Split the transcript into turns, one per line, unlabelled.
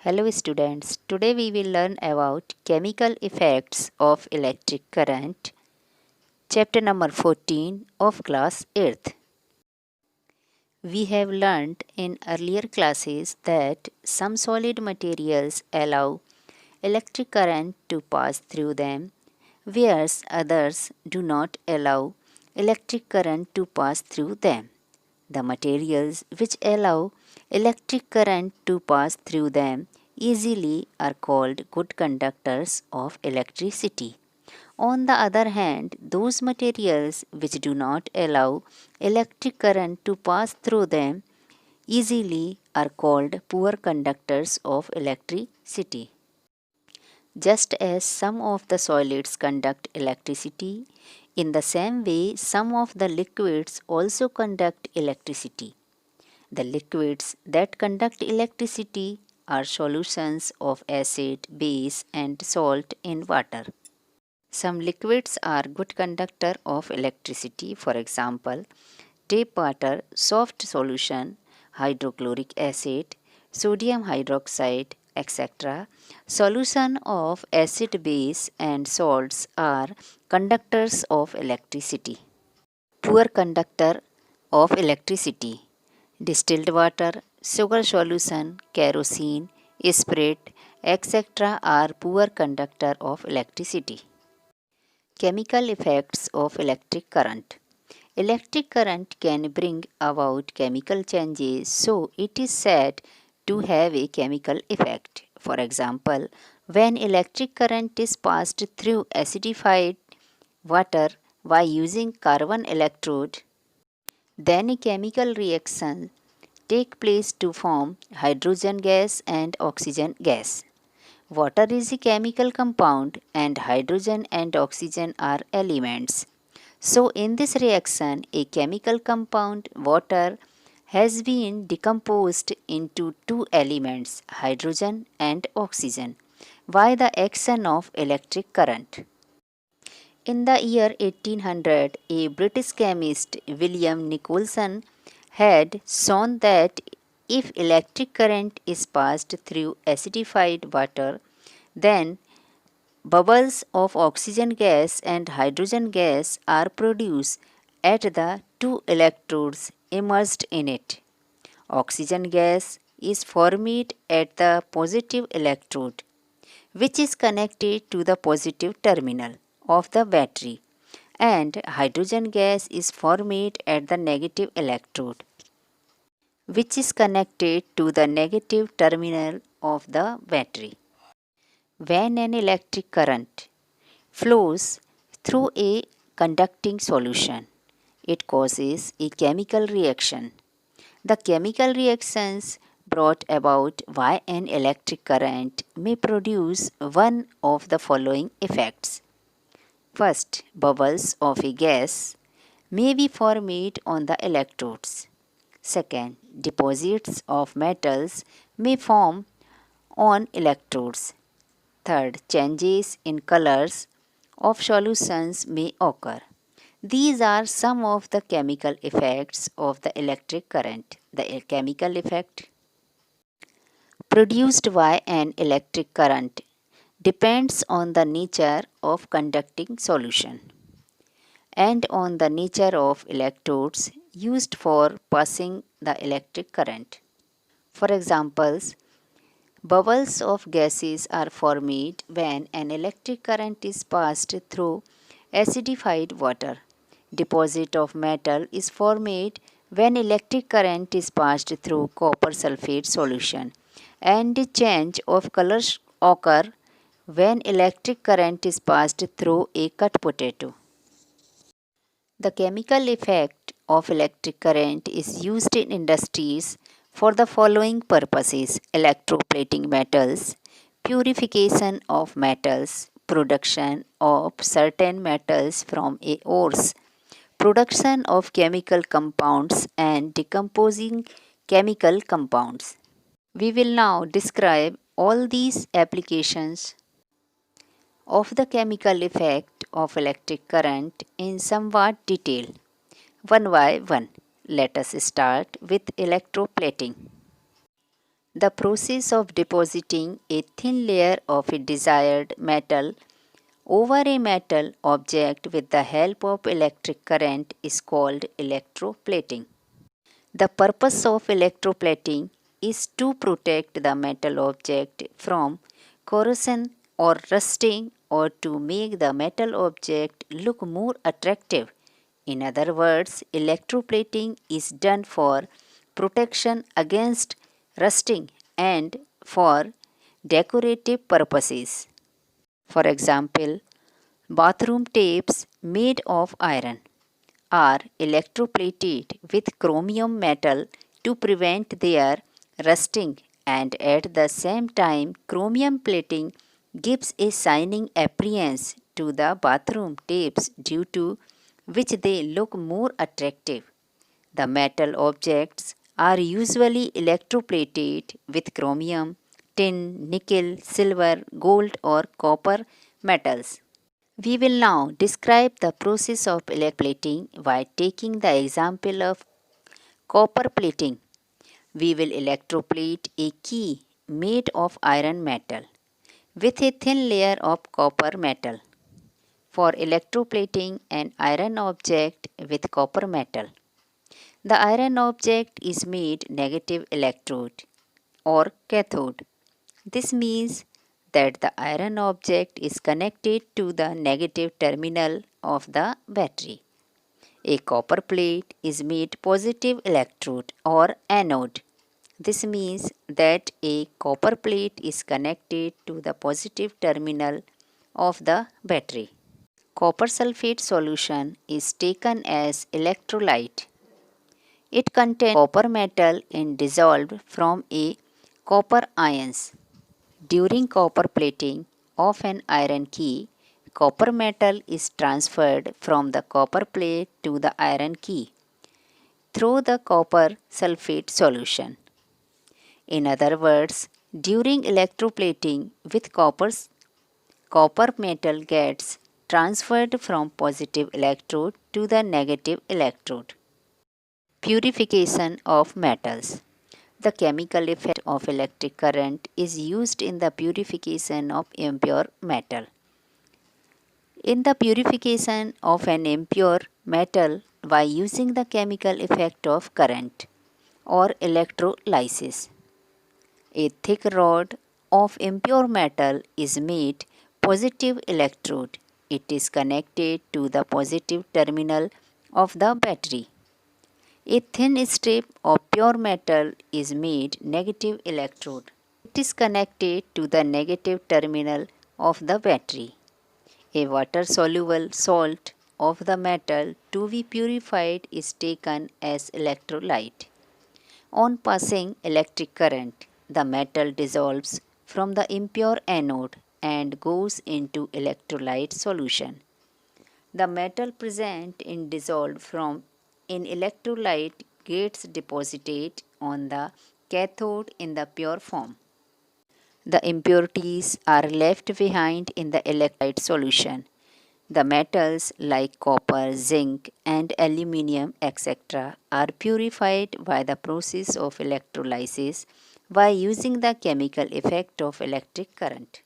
Hello students, today we will learn about chemical effects of electric current, chapter number 14 of class 8th. We have learned in earlier classes that some solid materials allow electric current to pass through them, whereas others do not allow electric current to pass through them. The materials which allow electric current to pass through them easily are called good conductors of electricity. On the other hand, those materials which do not allow electric current to pass through them easily are called poor conductors of electricity. Just as some of the solids conduct electricity, in the same way some of the liquids also conduct electricity. The liquids that conduct electricity are solutions of acid, base and salt in water. Some liquids are good conductor of electricity, for example, tap water, soft solution, hydrochloric acid, sodium hydroxide, etc. Solution of acid base and salts are conductors of electricity. Poor conductor of electricity. Distilled water, sugar solution, kerosene, spirit, etc. are poor conductor of electricity. Chemical effects of electric current. Electric current can bring about chemical changes, so it is said to have a chemical effect. For example, when electric current is passed through acidified water by using carbon electrode, then a chemical reaction take place to form hydrogen gas and oxygen gas. Water is a chemical compound and hydrogen and oxygen are elements. So in this reaction, a chemical compound, water, has been decomposed into two elements, hydrogen and oxygen, by the action of electric current. In the year 1800, a British chemist, William Nicholson, had shown that if electric current is passed through acidified water, then bubbles of oxygen gas and hydrogen gas are produced at the two electrodes immersed in it. Oxygen gas is formed at the positive electrode, which is connected to the positive terminal of the battery, and hydrogen gas is formed at the negative electrode, which is connected to the negative terminal of the battery. When an electric current flows through a conducting solution, it causes a chemical reaction. The chemical reactions brought about by an electric current may produce one of the following effects. First, bubbles of a gas may be formed on the electrodes. Second, deposits of metals may form on electrodes. Third, changes in colors of solutions may occur. These are some of the chemical effects of the electric current. The chemical effect produced by an electric current depends on the nature of conducting solution and on the nature of electrodes used for passing the electric current. For examples, bubbles of gases are formed when an electric current is passed through acidified water. Deposit of metal is formed when electric current is passed through copper sulfate solution, and change of colors occur when electric current is passed through a cut potato. The chemical effect of electric current is used in industries for the following purposes: electroplating metals, purification of metals, production of certain metals from ores, production of chemical compounds, and decomposing chemical compounds. We will now describe all these applications of the chemical effect of electric current in somewhat detail, one by one. Let us start with electroplating. The process of depositing a thin layer of a desired metal over a metal object with the help of electric current is called electroplating. The purpose of electroplating is to protect the metal object from corrosion or rusting or to make the metal object look more attractive. In other words, electroplating is done for protection against rusting and for decorative purposes. For example, bathroom taps made of iron are electroplated with chromium metal to prevent their rusting, and at the same time chromium plating gives a shining appearance to the bathroom taps due to which they look more attractive. The metal objects are usually electroplated with chromium, tin, nickel, silver, gold or copper metals. We will now describe the process of electroplating by taking the example of copper plating. We will electroplate a key made of iron metal with a thin layer of copper metal. For electroplating an iron object with copper metal, the iron object is made negative electrode or cathode. This means that the iron object is connected to the negative terminal of the battery. A copper plate is made positive electrode or anode. This means that a copper plate is connected to the positive terminal of the battery. Copper sulfate solution is taken as electrolyte. It contains copper metal and dissolved from a copper ions. During copper plating of an iron key, copper metal is transferred from the copper plate to the iron key through the copper sulfate solution. In other words, during electroplating with copper metal gets transferred from positive electrode to the negative electrode. Purification of metals. The chemical effect of electric current is used in the purification of impure metal. In the purification of an impure metal by using the chemical effect of current or electrolysis, a thick rod of impure metal is made positive electrode. It is connected to the positive terminal of the battery. A thin strip of pure metal is made negative electrode. It is connected to the negative terminal of the battery. A water-soluble salt of the metal to be purified is taken as electrolyte. On passing electric current, the metal dissolves from the impure anode and goes into electrolyte solution. The metal present in dissolved from in electrolyte gets deposited on the cathode in the pure form. The impurities are left behind in the electrolyte solution. The metals like copper, zinc, and aluminium, etc., are purified by the process of electrolysis by using the chemical effect of electric current.